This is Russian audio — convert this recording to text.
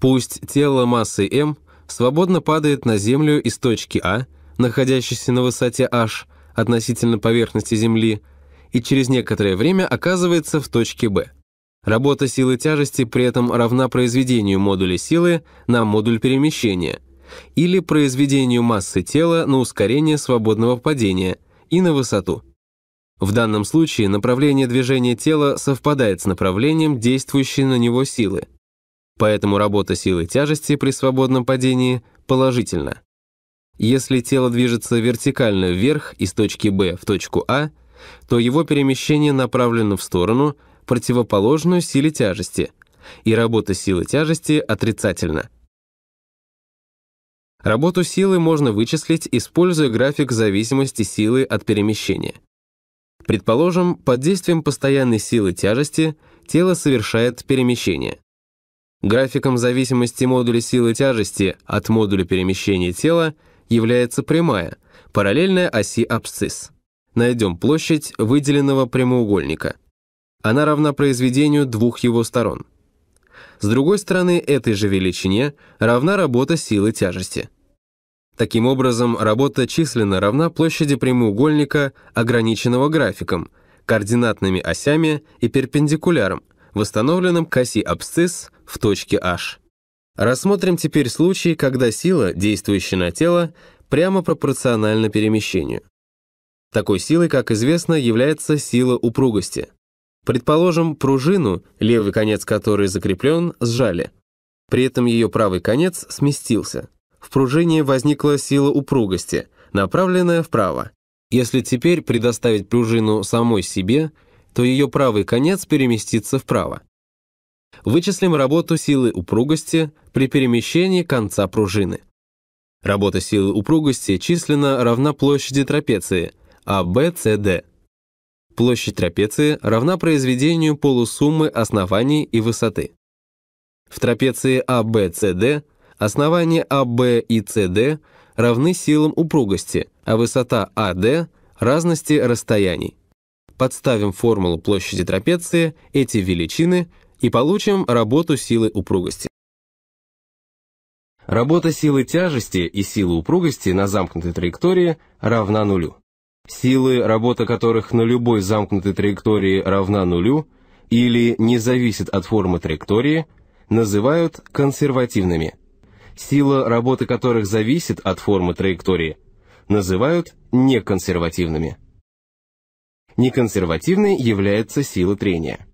Пусть тело массой m свободно падает на Землю из точки А, находящейся на высоте h относительно поверхности Земли, и через некоторое время оказывается в точке B. Работа силы тяжести при этом равна произведению модуля силы на модуль перемещения или произведению массы тела на ускорение свободного падения и на высоту. В данном случае направление движения тела совпадает с направлением действующей на него силы. Поэтому работа силы тяжести при свободном падении положительна. Если тело движется вертикально вверх из точки B в точку А, то его перемещение направлено в сторону, противоположную силе тяжести, и работа силы тяжести отрицательна. Работу силы можно вычислить, используя график зависимости силы от перемещения. Предположим, под действием постоянной силы тяжести тело совершает перемещение. Графиком зависимости модуля силы тяжести от модуля перемещения тела является прямая, параллельная оси абсцисс. Найдем площадь выделенного прямоугольника. Она равна произведению двух его сторон. С другой стороны, этой же величине равна работа силы тяжести. Таким образом, работа численно равна площади прямоугольника, ограниченного графиком, координатными осями и перпендикуляром, восстановленным к оси абсцисс в точке H. Рассмотрим теперь случай, когда сила, действующая на тело, прямо пропорциональна перемещению. Такой силой, как известно, является сила упругости. Предположим, пружину, левый конец которой закреплен, сжали. При этом ее правый конец сместился. В пружине возникла сила упругости, направленная вправо. Если теперь предоставить пружину самой себе, то ее правый конец переместится вправо. Вычислим работу силы упругости при перемещении конца пружины. Работа силы упругости численно равна площади трапеции ABCD. Площадь трапеции равна произведению полусуммы оснований и высоты. В трапеции ABCD основания AB и CD равны силам упругости, а высота AD – разности расстояний. Подставим формулу площади трапеции эти величины и получим работу силы упругости. Работа силы тяжести и силы упругости на замкнутой траектории равна нулю. Силы, работа которых на любой замкнутой траектории равна нулю или не зависит от формы траектории, называют консервативными. Сила, работа которых зависит от формы траектории, называют неконсервативными. Неконсервативной является сила трения.